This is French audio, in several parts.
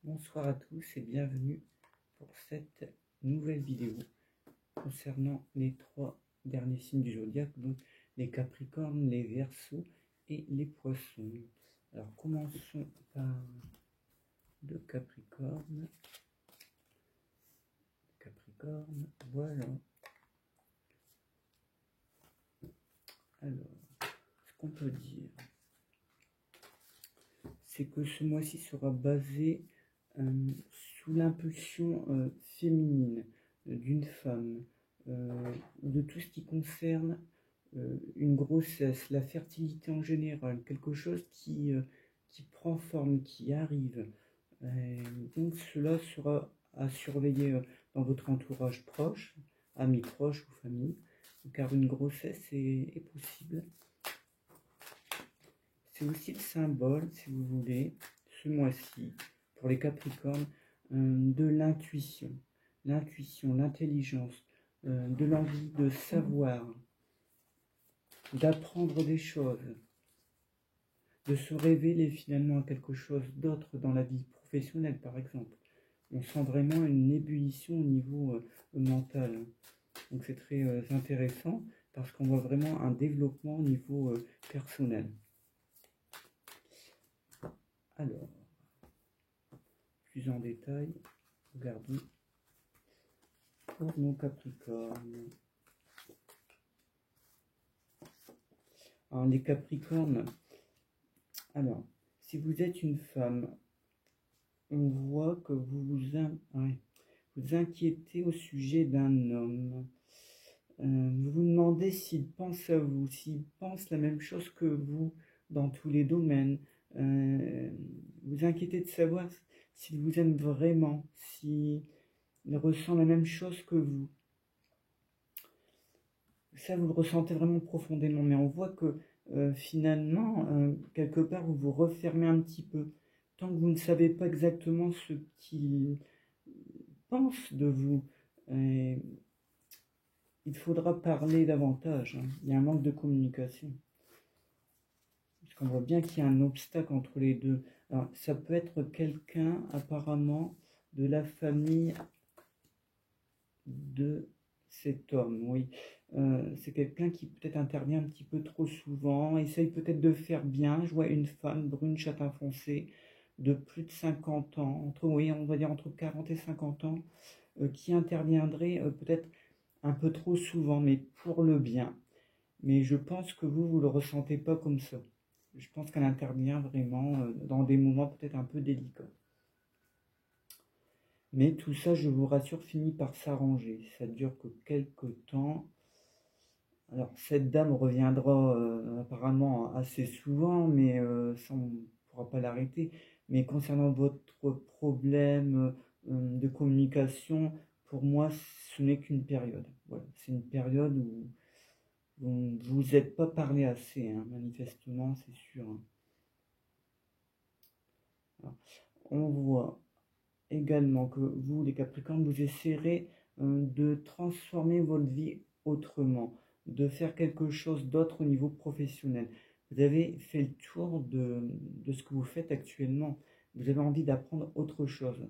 Bonsoir à tous et bienvenue pour cette nouvelle vidéo concernant les trois derniers signes du zodiaque, donc les Capricornes, les Verseaux et les Poissons. Alors commençons par le Capricorne. Capricorne, voilà. Alors, ce qu'on peut dire, c'est que ce mois-ci sera basé sous l'impulsion féminine d'une femme, de tout ce qui concerne une grossesse, la fertilité en général, quelque chose qui prend forme, qui arrive. Donc cela sera à surveiller dans votre entourage proche, amis proches ou famille, car une grossesse est possible. C'est aussi le symbole, si vous voulez, ce mois-ci, pour les Capricornes, de l'intuition, l'intelligence, de l'envie de savoir, d'apprendre des choses, de se révéler finalement à quelque chose d'autre dans la vie professionnelle, par exemple. On sent vraiment une ébullition au niveau mental. Donc c'est très intéressant parce qu'on voit vraiment un développement au niveau personnel. Alors, plus en détail, regardons pour nos Capricornes. Alors, les Capricornes, alors, si vous êtes une femme, on voit que vous vous inquiétez au sujet d'un homme. Vous vous demandez s'il pense à vous, s'il pense la même chose que vous dans tous les domaines. Vous inquiétez de savoir s'il vous aime vraiment, s'il ressent la même chose que vous. Ça, vous le ressentez vraiment profondément, mais on voit que finalement, quelque part, vous vous refermez un petit peu. Tant que vous ne savez pas exactement ce qu'il pense de vous, il faudra parler davantage. Il y a un manque de communication. Parce qu'on voit bien qu'il y a un obstacle entre les deux. Alors, ça peut être quelqu'un, apparemment, de la famille de cet homme, oui. C'est quelqu'un qui peut-être intervient un petit peu trop souvent, essaye peut-être de faire bien. Je vois une femme brune châtain foncé de plus de 50 ans, on va dire entre 40 et 50 ans, qui interviendrait peut-être un peu trop souvent, mais pour le bien. Mais je pense que vous le ressentez pas comme ça. Je pense qu'elle intervient vraiment dans des moments peut-être un peu délicats. Mais tout ça, je vous rassure, finit par s'arranger. Ça dure que quelques temps. Alors, cette dame reviendra apparemment assez souvent, mais ça, on ne pourra pas l'arrêter. Mais concernant votre problème de communication, pour moi, ce n'est qu'une période. Voilà, c'est une période où vous ne vous êtes pas parlé assez, hein, manifestement, c'est sûr. Hein. Alors, on voit également que vous, les Capricornes, vous essaierez de transformer votre vie autrement, de faire quelque chose d'autre au niveau professionnel. Vous avez fait le tour de ce que vous faites actuellement. Vous avez envie d'apprendre autre chose.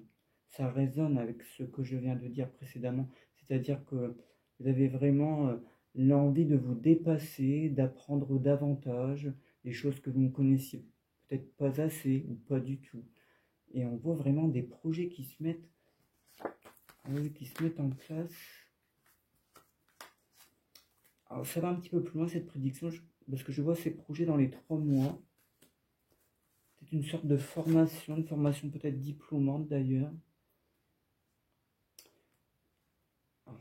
Ça résonne avec ce que je viens de dire précédemment. C'est-à-dire que vous avez vraiment l'envie de vous dépasser, d'apprendre davantage, des choses que vous ne connaissiez peut-être pas assez ou pas du tout. Et on voit vraiment des projets qui se mettent en place. Alors ça va un petit peu plus loin cette prédiction, parce que je vois ces projets dans les 3 mois. C'est une sorte de formation, une formation peut-être diplômante d'ailleurs.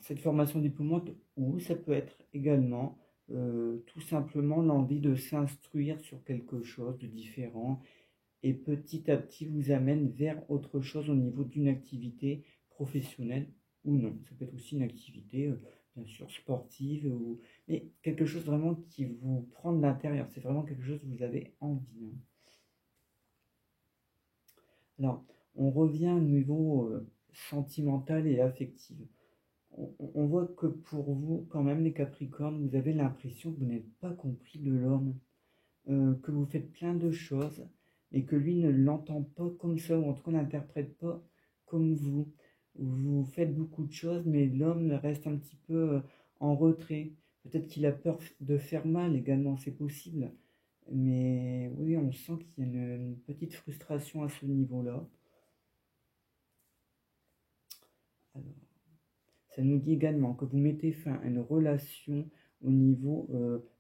Cette formation diplômante, ou ça peut être également tout simplement l'envie de s'instruire sur quelque chose de différent, et petit à petit vous amène vers autre chose au niveau d'une activité professionnelle ou non. Ça peut être aussi une activité, bien sûr, sportive, mais quelque chose vraiment qui vous prend de l'intérieur. C'est vraiment quelque chose que vous avez envie. Hein. Alors, on revient au niveau sentimental et affectif. On voit que pour vous, quand même, les Capricornes, vous avez l'impression que vous n'êtes pas compris de l'homme, que vous faites plein de choses, et que lui ne l'entend pas comme ça, ou en tout cas n'interprète pas comme vous. Vous faites beaucoup de choses, mais l'homme reste un petit peu en retrait. Peut-être qu'il a peur de faire mal également, c'est possible. Mais oui, on sent qu'il y a une petite frustration à ce niveau-là. Alors, ça nous dit également que vous mettez fin à une relation au niveau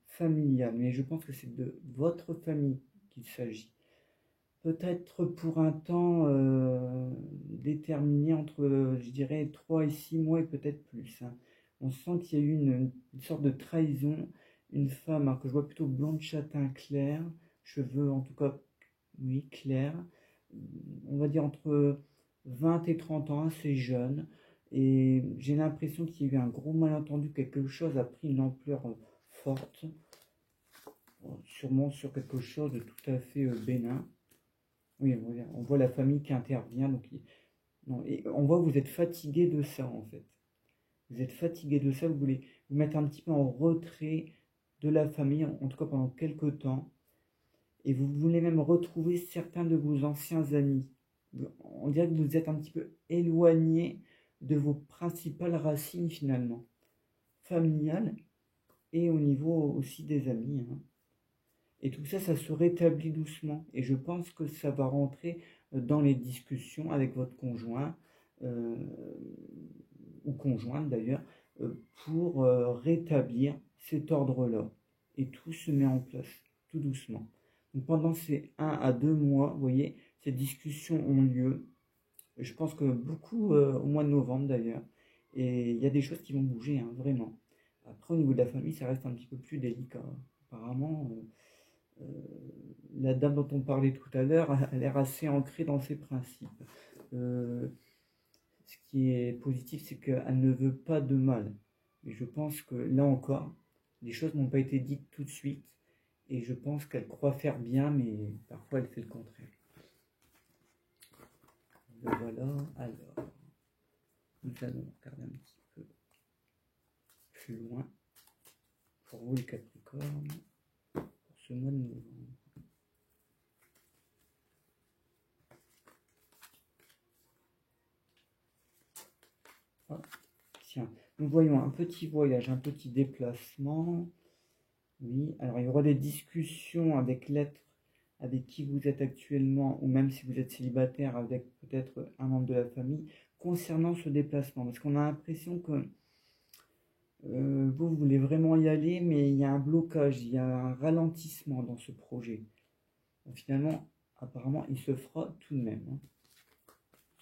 familial, mais je pense que c'est de votre famille qu'il s'agit. Peut-être pour un temps déterminé entre, je dirais, 3 et 6 mois et peut-être plus, hein. On sent qu'il y a eu une sorte de trahison. Une femme, hein, que je vois plutôt blonde châtain clair, cheveux en tout cas, oui, clairs. On va dire entre 20 et 30 ans, assez jeune. Et j'ai l'impression qu'il y a eu un gros malentendu, quelque chose a pris une ampleur forte, sûrement sur quelque chose de tout à fait bénin. Oui, on voit la famille qui intervient, donc non, et on voit que vous êtes fatigué de ça en fait. Vous êtes fatigué de ça, vous voulez vous mettre un petit peu en retrait de la famille, en tout cas pendant quelques temps, et vous voulez même retrouver certains de vos anciens amis. On dirait que vous êtes un petit peu éloigné de vos principales racines finalement, familiales et au niveau aussi des amis, hein. Et tout ça, ça se rétablit doucement. Et je pense que ça va rentrer dans les discussions avec votre conjoint, euh, ou conjointe d'ailleurs, pour rétablir cet ordre-là. Et tout se met en place, tout doucement. Donc pendant ces 1 à 2 mois, vous voyez, ces discussions ont lieu. Je pense que beaucoup au mois de novembre d'ailleurs. Et il y a des choses qui vont bouger, hein, vraiment. Après, au niveau de la famille, ça reste un petit peu plus délicat. Apparemment, la dame dont on parlait tout à l'heure a l'air assez ancrée dans ses principes. Euh, Ce qui est positif, c'est qu'elle ne veut pas de mal. Mais je pense que là encore, les choses n'ont pas été dites tout de suite. Et je pense qu'elle croit faire bien, mais parfois elle fait le contraire. Voilà, alors, nous allons regarder un petit peu plus loin pour vous les Capricornes, pour ce mois de novembre. Ah, tiens, nous voyons un petit voyage, un petit déplacement. Oui, alors il y aura des discussions avec l'être avec qui vous êtes actuellement, ou même si vous êtes célibataire, avec peut-être un membre de la famille, concernant ce déplacement. Parce qu'on a l'impression que vous voulez vraiment y aller, mais il y a un blocage, il y a un ralentissement dans ce projet. Donc, finalement, apparemment, il se fera tout de même, hein.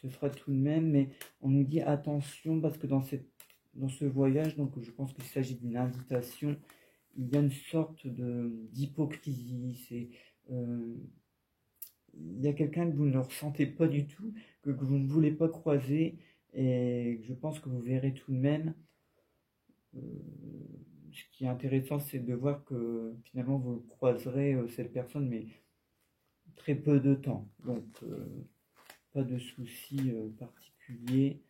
Il se fera tout de même, mais on nous dit attention, parce que dans ce voyage, donc je pense qu'il s'agit d'une invitation, il y a une sorte d'hypocrisie. Il y a quelqu'un que vous ne ressentez pas du tout, que vous ne voulez pas croiser, et je pense que vous verrez tout de même. Ce qui est intéressant, c'est de voir que finalement vous croiserez cette personne, mais très peu de temps. Donc, pas de souci particulier,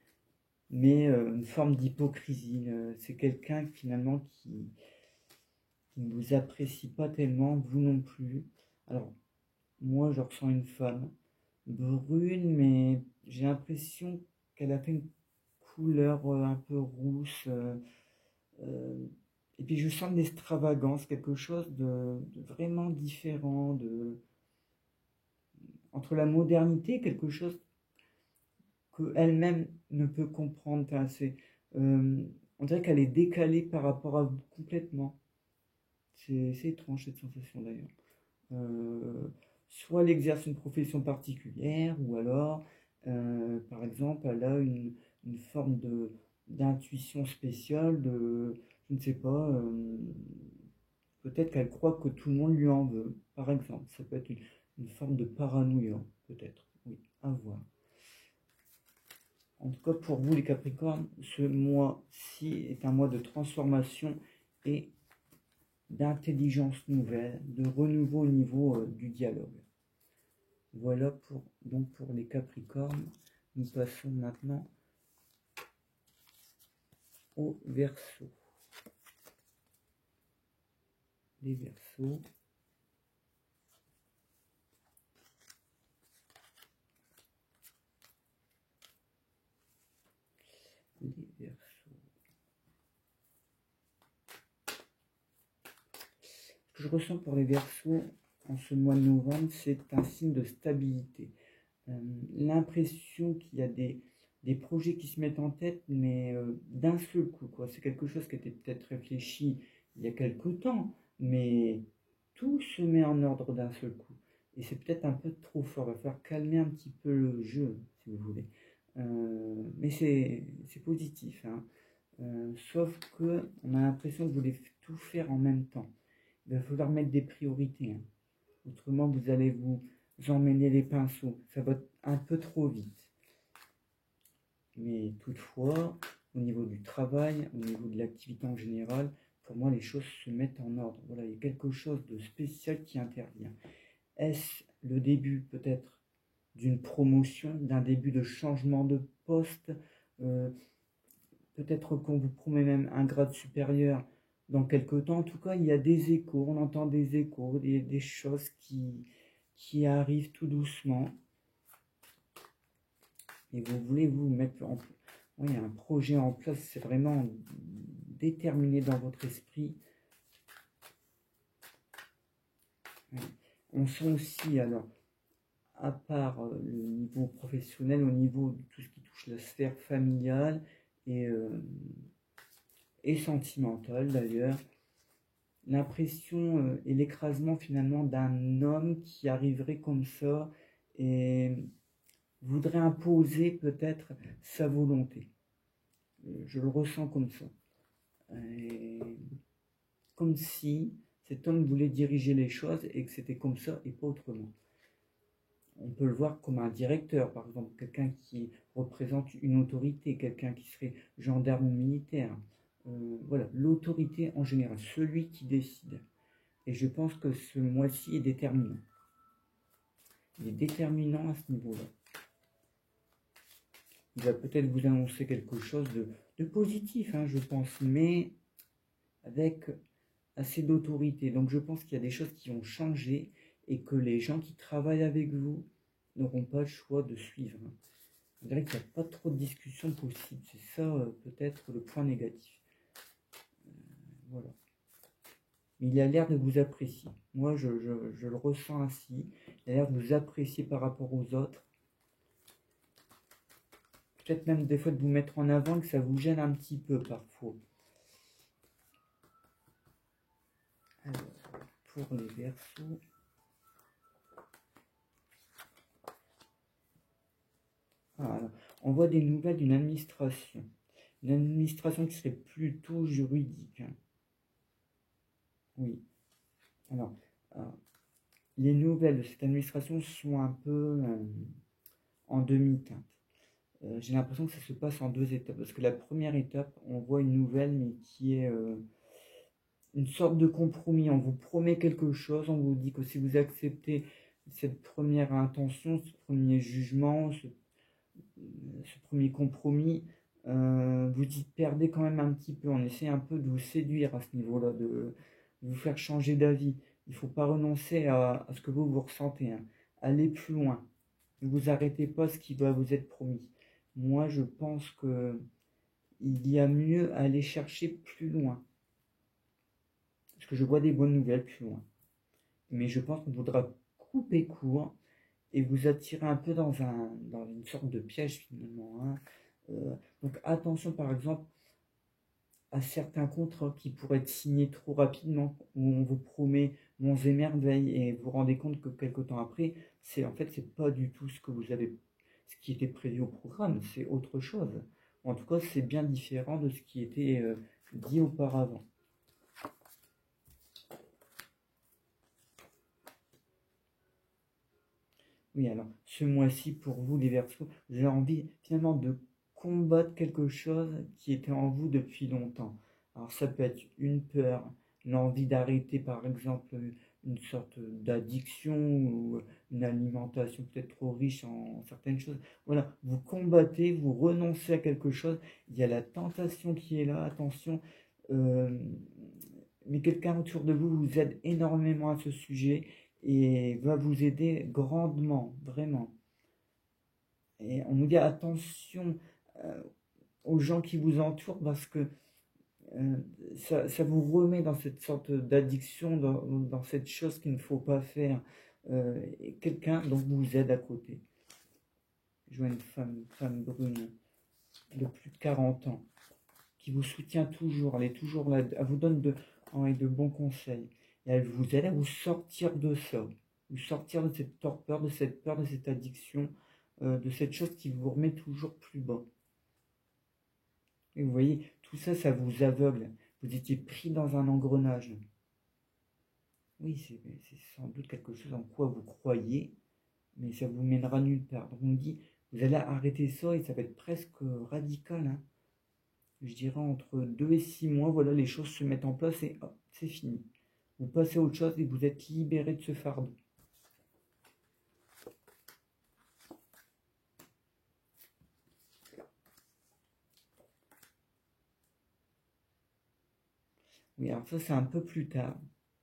mais une forme d'hypocrisie. C'est quelqu'un finalement qui ne vous apprécie pas tellement, vous non plus. Alors, moi, je ressens une femme brune, mais j'ai l'impression qu'elle a fait une couleur un peu rousse. Et puis, je sens de l'extravagance, quelque chose de vraiment différent, entre la modernité, quelque chose qu'elle-même ne peut comprendre. Enfin, on dirait qu'elle est décalée par rapport à vous complètement. C'est étrange cette sensation d'ailleurs. Soit elle exerce une profession particulière, ou alors, par exemple, elle a une forme d'intuition spéciale, je ne sais pas, peut-être qu'elle croit que tout le monde lui en veut, par exemple. Ça peut être une forme de paranoïa, peut-être, oui, à voir. En tout cas, pour vous les Capricornes, ce mois-ci est un mois de transformation et d'intelligence nouvelle, de renouveau au niveau du dialogue. Voilà donc pour les Capricornes. Nous passons maintenant au Verseau. Les Verseaux. Verseaux. Ce que je ressens pour les Verseaux en ce mois de novembre, c'est un signe de stabilité. L'impression qu'il y a des projets qui se mettent en tête, mais d'un seul coup, quoi. C'est quelque chose qui était peut-être réfléchi il y a quelque temps, mais tout se met en ordre d'un seul coup. Et c'est peut-être un peu trop fort, il va falloir calmer un petit peu le jeu, si vous voulez. Mais c'est positif, hein. Sauf que on a l'impression que vous voulez tout faire en même temps. Il va falloir mettre des priorités, hein. Autrement, vous allez vous emmêler les pinceaux. Ça va un peu trop vite. Mais toutefois, au niveau du travail, au niveau de l'activité en général, pour moi, les choses se mettent en ordre. Voilà, il y a quelque chose de spécial qui intervient. Est-ce le début peut-être d'une promotion, d'un début de changement de poste, peut-être qu'on vous promet même un grade supérieur dans quelques temps. En tout cas, il y a des échos, on entend des échos, des choses qui arrivent tout doucement. Et vous voulez vous mettre oui, un projet en place, c'est vraiment déterminé dans votre esprit. On sent aussi, alors, à part le niveau professionnel, au niveau de tout ce qui touche la sphère familiale et sentimentale d'ailleurs, l'impression et l'écrasement finalement d'un homme qui arriverait comme ça et voudrait imposer peut-être sa volonté. Je le ressens comme ça. Et comme si cet homme voulait diriger les choses et que c'était comme ça et pas autrement. On peut le voir comme un directeur, par exemple, quelqu'un qui représente une autorité, quelqu'un qui serait gendarme ou militaire. Voilà, l'autorité en général, celui qui décide. Et je pense que ce mois-ci est déterminant. Il est déterminant à ce niveau-là. Il va peut-être vous annoncer quelque chose de positif, hein, je pense, mais avec assez d'autorité. Donc je pense qu'il y a des choses qui vont changer et que les gens qui travaillent avec vous n'auront pas le choix de suivre. On dirait qu'il n'y a pas trop de discussion possible. C'est ça peut-être le point négatif. Voilà. Mais il a l'air de vous apprécier. Moi, je le ressens ainsi. Il a l'air de vous apprécier par rapport aux autres. Peut-être même des fois de vous mettre en avant, que ça vous gêne un petit peu parfois. Alors, pour les Verseaux. Alors, on voit des nouvelles d'une administration. Une administration qui serait plutôt juridique. Hein. Oui. Alors, les nouvelles de cette administration sont un peu en demi-teinte. J'ai l'impression que ça se passe en deux étapes. Parce que la première étape, on voit une nouvelle, mais qui est une sorte de compromis. On vous promet quelque chose, on vous dit que si vous acceptez cette première intention, ce premier jugement, ce premier compromis, vous y perdez quand même un petit peu. On essaie un peu de vous séduire à ce niveau-là, de vous faire changer d'avis. Il ne faut pas renoncer à ce que vous ressentez. Hein. Allez plus loin. Ne vous arrêtez pas à ce qui doit vous être promis. Moi, je pense qu'il y a mieux à aller chercher plus loin. Parce que je vois des bonnes nouvelles plus loin. Mais je pense qu'on voudra couper court et vous attirer un peu dans une sorte de piège finalement. Hein. Donc attention par exemple à certains contrats qui pourraient être signés trop rapidement, où on vous promet monts et merveilles et vous vous rendez compte que quelques temps après, c'est pas du tout ce qui était prévu au programme, c'est autre chose. En tout cas, c'est bien différent de ce qui était dit auparavant. Oui, alors, ce mois-ci, pour vous, les Verseaux, vous avez envie finalement de combattre quelque chose qui était en vous depuis longtemps. Alors, ça peut être une peur, l'envie d'arrêter, par exemple, une sorte d'addiction ou une alimentation peut-être trop riche en certaines choses. Voilà, vous combattez, vous renoncez à quelque chose. Il y a la tentation qui est là, attention. Mais quelqu'un autour de vous vous aide énormément à ce sujet et va vous aider grandement, vraiment. Et on nous dit attention aux gens qui vous entourent parce que euh, ça vous remet dans cette sorte d'addiction, dans cette chose qu'il ne faut pas faire. Et quelqu'un donc vous aide à côté. Je vois une femme brune de plus de 40 ans qui vous soutient toujours, elle est toujours là, elle vous donne de bons conseils. Et elle vous aide à vous sortir de ça, vous sortir de cette torpeur, de cette peur, de cette addiction, de cette chose qui vous remet toujours plus bas. Et vous voyez, tout ça, ça vous aveugle. Vous étiez pris dans un engrenage. Oui, c'est sans doute quelque chose en quoi vous croyez, mais ça vous mènera nulle part. Donc on dit, vous allez arrêter ça et ça va être presque radical, hein. Je dirais entre 2 et 6 mois, voilà, les choses se mettent en place et hop, c'est fini. Vous passez à autre chose et vous êtes libéré de ce fardeau. Oui, alors ça c'est un peu plus tard,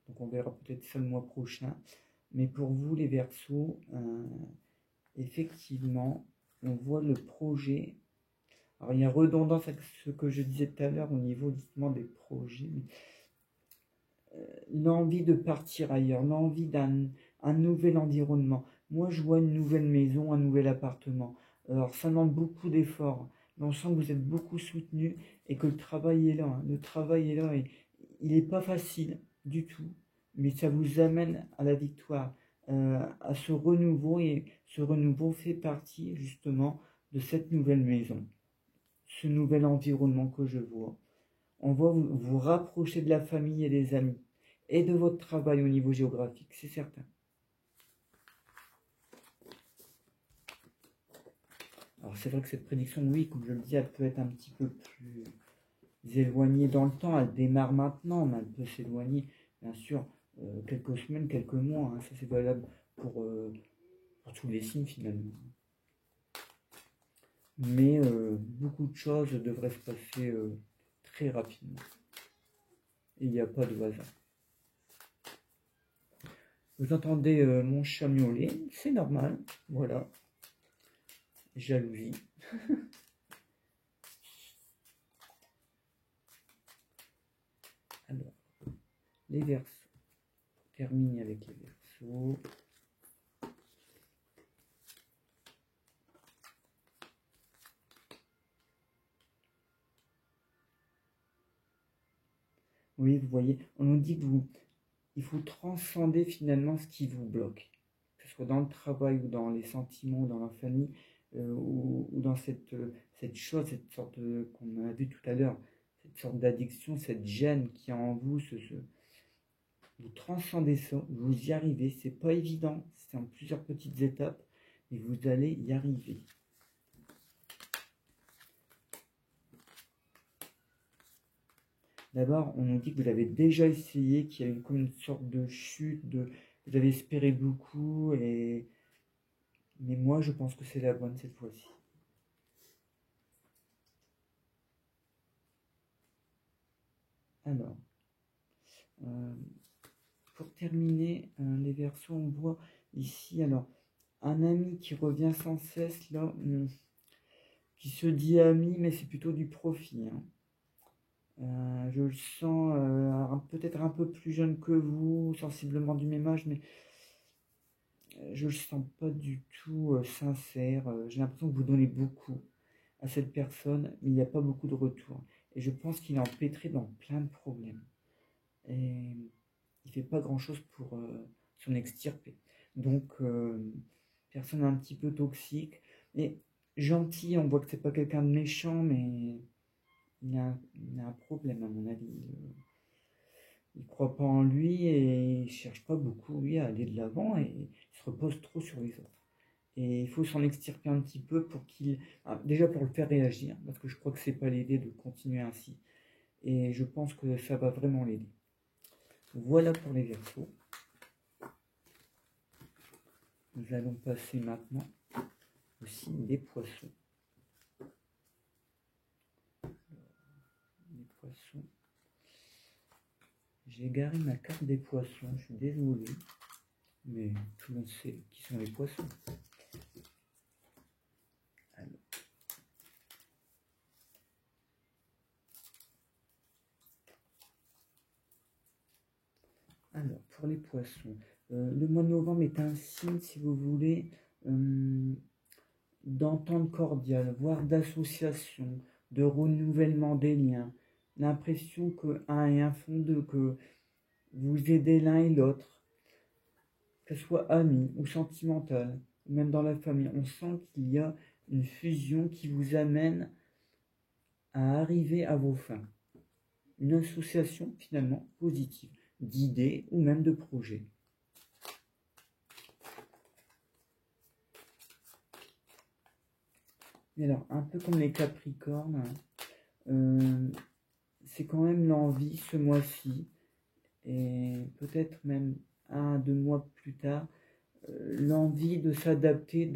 donc on verra peut-être ça le mois prochain. Mais pour vous les Verseaux, effectivement, on voit le projet. Alors il y a redondance avec ce que je disais tout à l'heure au niveau justement des projets. L'envie de partir ailleurs, l'envie d'un nouvel environnement. Moi, je vois une nouvelle maison, un nouvel appartement. Alors, ça demande beaucoup d'efforts, mais on sent que vous êtes beaucoup soutenu et que le travail est là, hein. Le travail est là et il n'est pas facile du tout, mais ça vous amène à la victoire, à ce renouveau et ce renouveau fait partie justement de cette nouvelle maison, ce nouvel environnement que je vois. On va vous rapprocher de la famille et des amis et de votre travail au niveau géographique, c'est certain. Alors c'est vrai que cette prédiction, oui, comme je le dis, elle peut être un petit peu plus éloignée dans le temps. Elle démarre maintenant, mais elle peut s'éloigner, bien sûr, quelques semaines, quelques mois, hein. Ça c'est valable pour tous les signes finalement. Mais beaucoup de choses devraient se passer très rapidement. Et il n'y a pas de hasard. Vous entendez mon chat miauler, c'est normal, voilà. Jalousie. Alors, les Verseaux. On termine avec les Verseaux. Oui, vous voyez, on nous dit que il faut transcender finalement ce qui vous bloque, que ce soit dans le travail ou dans les sentiments, ou dans la famille, ou dans cette chose, cette sorte qu'on a vu tout à l'heure, cette sorte d'addiction, cette gêne qui est en vous, vous transcendez ça, vous y arrivez, c'est pas évident, c'est en plusieurs petites étapes, mais vous allez y arriver. D'abord, on nous dit que vous avez déjà essayé, qu'il y a comme une sorte de chute, vous avez espéré beaucoup, mais moi je pense que c'est la bonne cette fois-ci. Alors, euh, pour terminer, les Verseaux, on voit ici, alors, un ami qui revient sans cesse, là, qui se dit ami, mais c'est plutôt du profit, hein. Je le sens peut-être un peu plus jeune que vous, sensiblement du même âge, mais je le sens pas du tout sincère. J'ai l'impression que vous donnez beaucoup à cette personne, mais il n'y a pas beaucoup de retour. Et je pense qu'il est empêtré dans plein de problèmes. Et il fait pas grand-chose pour s'en extirper. Donc, personne un petit peu toxique, mais gentil. On voit que c'est pas quelqu'un de méchant, mais il a un problème à mon avis. Il croit pas en lui et il cherche pas beaucoup lui à aller de l'avant et il se repose trop sur les autres. Et il faut s'en extirper un petit peu pour déjà pour le faire réagir, parce que je crois que c'est pas l'aider de continuer ainsi. Et je pense que ça va vraiment l'aider. Voilà pour les Verseaux. Nous allons passer maintenant au signe des Poissons. Les Poissons. J'ai égaré ma carte des Poissons, je suis désolé, mais tout le monde sait qui sont les Poissons. Alors. Alors, pour les poissons, le mois de novembre est un signe, si vous voulez, d'entente cordiale, voire d'association, de renouvellement des liens. L'impression que un et un font deux, que vous aidez l'un et l'autre, que ce soit ami ou sentimental, ou même dans la famille. On sent qu'il y a une fusion qui vous amène à arriver à vos fins. Une association finalement positive, d'idées ou même de projets. Et alors, un peu comme les Capricornes, c'est quand même l'envie ce mois-ci, et peut-être même 1 à 2 mois plus tard, l'envie de s'adapter,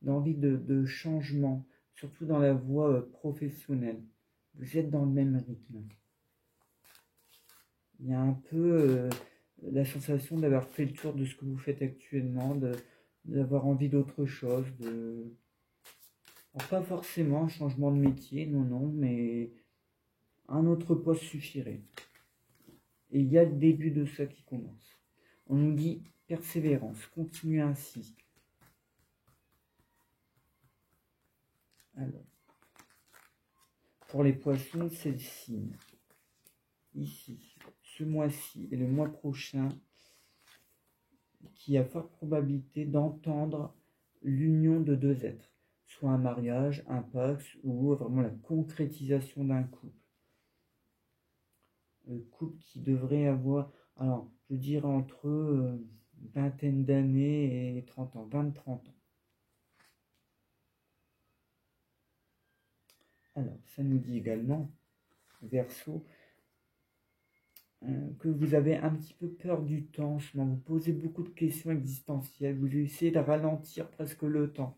l'envie de changement, surtout dans la voie professionnelle. Vous êtes dans le même rythme. Il y a un peu la sensation d'avoir fait le tour de ce que vous faites actuellement, d'avoir envie d'autre chose, alors, pas forcément un changement de métier, non, mais un autre poste suffirait. Et il y a le début de ça qui commence. On nous dit persévérance, continuez ainsi. Alors, pour les poissons, c'est le signe. Ici, ce mois-ci et le mois prochain, qui a forte probabilité d'entendre l'union de deux êtres, soit un mariage, un pax, ou vraiment la concrétisation d'un couple. Couple qui devrait avoir, alors je dirais entre vingtaine d'années et 30 ans, 20-30 ans. Alors, ça nous dit également, Verseau, que vous avez un petit peu peur du temps en ce moment, vous posez beaucoup de questions existentielles, vous essayez de ralentir presque le temps.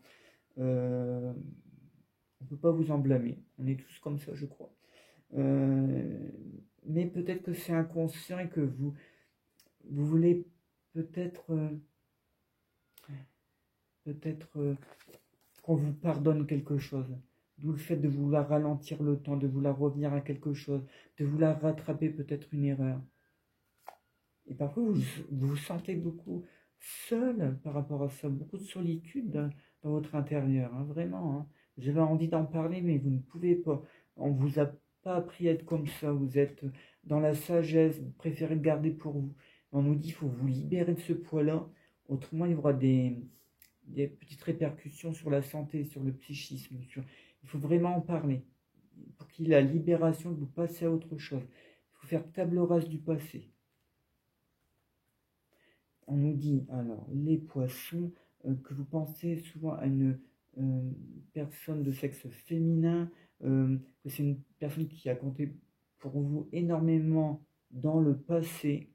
On ne peut pas vous en blâmer, on est tous comme ça, je crois. Mais peut-être que c'est inconscient et que vous voulez peut-être qu'on vous pardonne quelque chose. D'où le fait de vouloir ralentir le temps, de vouloir revenir à quelque chose, de vouloir rattraper peut-être une erreur. Et parfois, vous vous sentez beaucoup seul par rapport à ça, beaucoup de solitude dans votre intérieur, hein, vraiment. Hein. Vous avez envie d'en parler, mais vous ne pouvez pas. On ne vous a pas appris à être comme ça. Vous êtes dans la sagesse, vous préférez le garder pour vous. On nous dit qu'il faut vous libérer de ce poids-là, autrement il y aura des petites répercussions sur la santé, sur le psychisme. Il faut vraiment en parler pour qu'il y ait la libération de vous passer à autre chose. Il faut faire table rase du passé. On nous dit, alors, les poissons, que vous pensez souvent à une personne de sexe féminin, que c'est une personne qui a compté pour vous énormément dans le passé.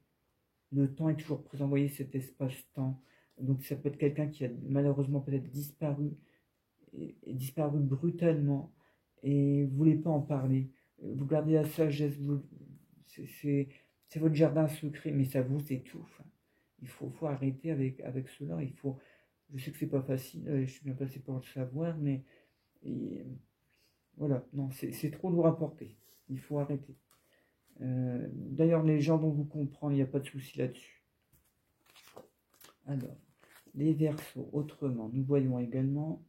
Le temps est toujours présent, vous voyez cet espace-temps. Donc ça peut être quelqu'un qui a malheureusement peut-être disparu, et disparu brutalement, et vous ne voulez pas en parler. Vous gardez la sagesse, c'est votre jardin secret, mais ça vous étouffe. Il faut arrêter avec cela. Je sais que c'est pas facile, je suis bien passé pour le savoir, mais voilà, non, c'est trop lourd à porter. Il faut arrêter. D'ailleurs, les gens vont vous comprendre, il n'y a pas de souci là-dessus. Alors, les Verseaux, autrement, nous voyons également.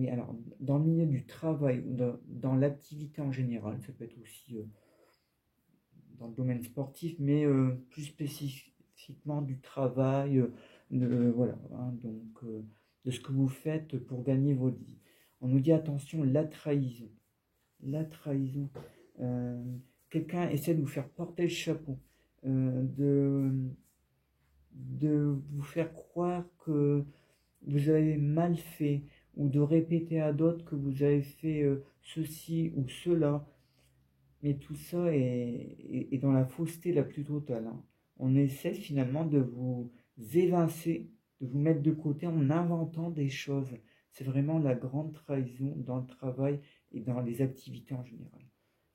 Alors, dans le milieu du travail ou dans l'activité en général, ça peut être aussi dans le domaine sportif, mais plus spécifiquement du travail, voilà, hein, donc de ce que vous faites pour gagner votre vie. On nous dit attention, la trahison. La trahison. Quelqu'un essaie de vous faire porter le chapeau, de vous faire croire que vous avez mal fait, ou de répéter à d'autres que vous avez fait ceci ou cela. Mais tout ça est dans la fausseté la plus totale. Hein. On essaie finalement de vous évincer, de vous mettre de côté en inventant des choses. C'est vraiment la grande trahison dans le travail et dans les activités en général.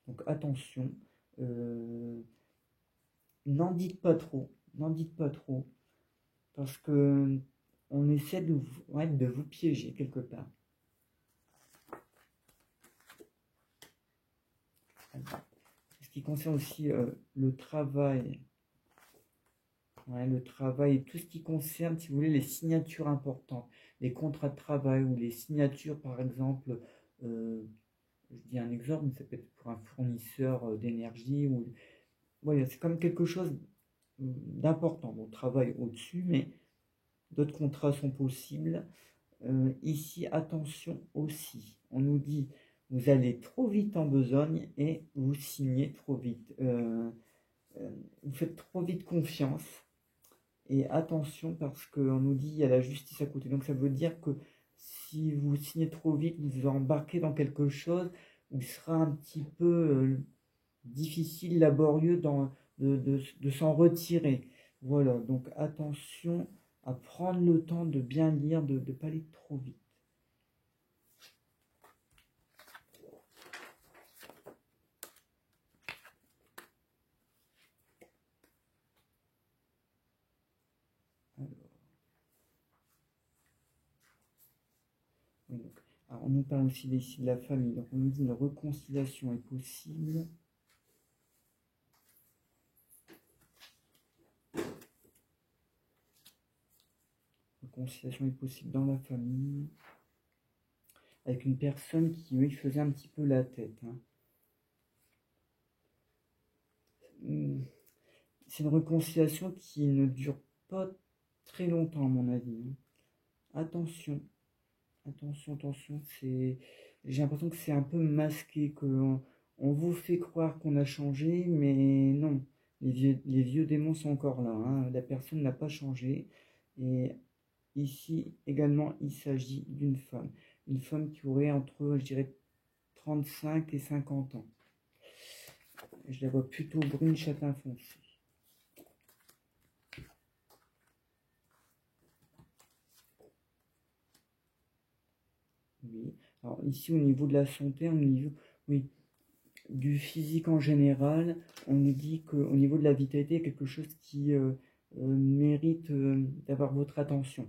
Donc attention, n'en dites pas trop, parce que on essaie de vous piéger quelque part. qui concerne aussi le travail, ouais, le travail et tout ce qui concerne, si vous voulez, les signatures importantes, les contrats de travail ou les signatures, par exemple, euh, je dis un exemple, mais ça peut être pour un fournisseur d'énergie ou voilà, c'est comme quelque chose d'important. On travaille au-dessus, mais d'autres contrats sont possibles. Ici, attention aussi, on nous dit vous allez trop vite en besogne et vous signez trop vite. Vous faites trop vite confiance et attention parce qu'on nous dit il y a la justice à côté. Donc ça veut dire que si vous signez trop vite, vous embarquez dans quelque chose où il sera un petit peu difficile, laborieux de s'en retirer. Voilà, donc attention à prendre le temps de bien lire, de ne pas aller trop vite. Oui, donc, alors, on nous parle aussi ici de la famille, donc on nous dit une réconciliation est possible. Réconciliation est possible dans la famille, avec une personne qui, oui, faisait un petit peu la tête. Hein. C'est une réconciliation qui ne dure pas très longtemps, à mon avis. Hein. Attention, attention, j'ai l'impression que c'est un peu masqué, qu'on on vous fait croire qu'on a changé, mais non, les vieux démons sont encore là, hein. La personne n'a pas changé, et ici également il s'agit une femme qui aurait entre, je dirais, 35 et 50 ans. Je la vois plutôt brune châtain foncé. Oui. Alors ici au niveau de la santé, au niveau, oui, du physique en général, on nous dit qu'au niveau de la vitalité, il y a quelque chose qui mérite d'avoir votre attention.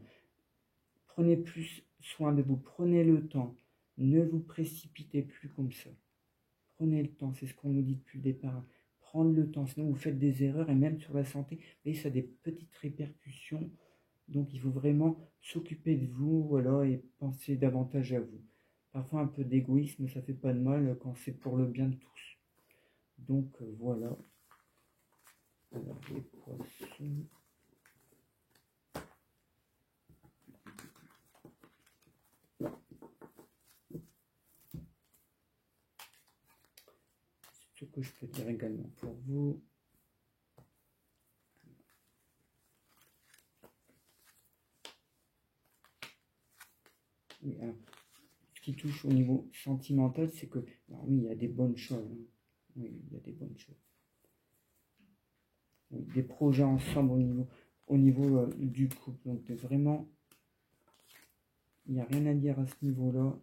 Prenez plus soin de vous, prenez le temps, ne vous précipitez plus comme ça. Prenez le temps, c'est ce qu'on nous dit depuis le départ. Prendre le temps, sinon vous faites des erreurs et même sur la santé, et ça a des petites répercussions. Donc il faut vraiment s'occuper de vous, voilà, et penser davantage à vous. Parfois un peu d'égoïsme, ça fait pas de mal quand c'est pour le bien de tous. Donc voilà. Alors, les poissons. Ce que je peux dire également pour vous. Oui, alors, ce qui touche au niveau sentimental, c'est que, alors oui, il y a des bonnes choses. Hein. Oui, il y a des bonnes choses. Oui, des projets ensemble au niveau du couple. Donc vraiment, il n'y a rien à dire à ce niveau-là.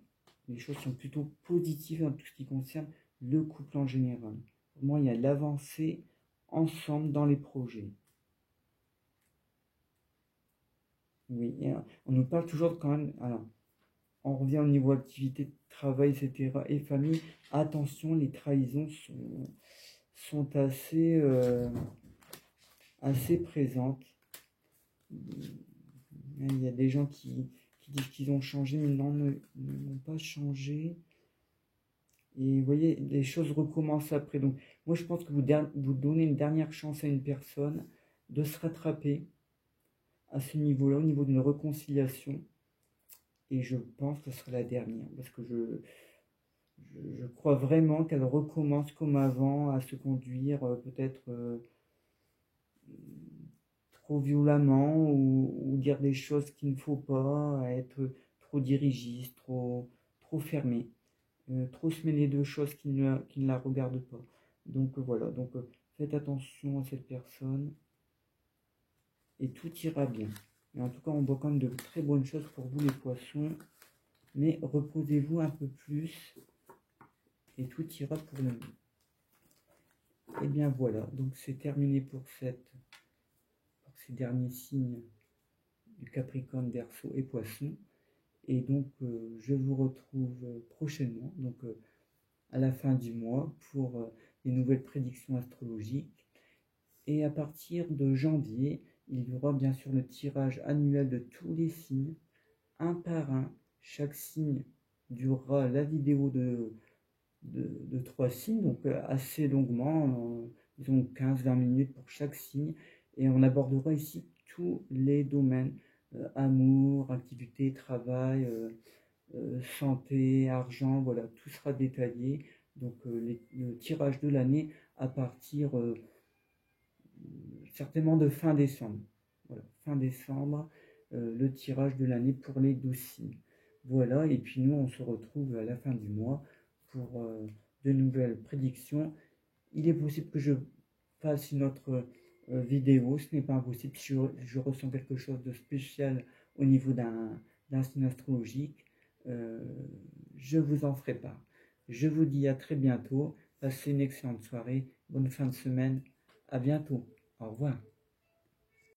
Les choses sont plutôt positives dans tout ce qui concerne le couple en général. Pour moi, il y a l'avancée ensemble dans les projets. Oui, et, on nous parle toujours quand même. Alors, on revient au niveau activité, travail, etc. et famille. Attention, les trahisons sont assez présentes. Il y a des gens qui disent qu'ils ont changé, mais non, n'ont pas changé. Et vous voyez, les choses recommencent après. Donc, moi, je pense que vous donnez une dernière chance à une personne de se rattraper à ce niveau-là, au niveau d'une réconciliation. Et je pense que ce sera la dernière, parce que je crois vraiment qu'elle recommence comme avant à se conduire peut-être trop violemment ou dire des choses qu'il ne faut pas, à être trop dirigiste, trop fermé. Trop se mêler de choses qui ne la regardent pas. Donc voilà, donc faites attention à cette personne et tout ira bien. Mais en tout cas, on voit quand même de très bonnes choses pour vous les poissons. Mais reposez-vous un peu plus et tout ira pour le mieux. Et bien voilà, donc c'est terminé pour ces derniers signes du Capricorne, Verseau et Poisson. Et donc je vous retrouve prochainement, donc à la fin du mois, pour les nouvelles prédictions astrologiques. Et à partir de janvier, il y aura bien sûr le tirage annuel de tous les signes, un par un. Chaque signe durera la vidéo de 3 signes, donc assez longuement, disons 15-20 minutes pour chaque signe. Et on abordera ici tous les domaines, amour, activité, travail, santé, argent, voilà, tout sera détaillé. Donc le tirage de l'année à partir certainement de fin décembre. Voilà, fin décembre, le tirage de l'année pour les 12 signes. Voilà, et puis nous, on se retrouve à la fin du mois pour de nouvelles prédictions. Il est possible que je fasse une autre vidéo, ce n'est pas impossible. Si je ressens quelque chose de spécial au niveau d'un signe astrologique, je vous en ferai part. Je vous dis à très bientôt. Passez une excellente soirée, bonne fin de semaine. À bientôt. Au revoir.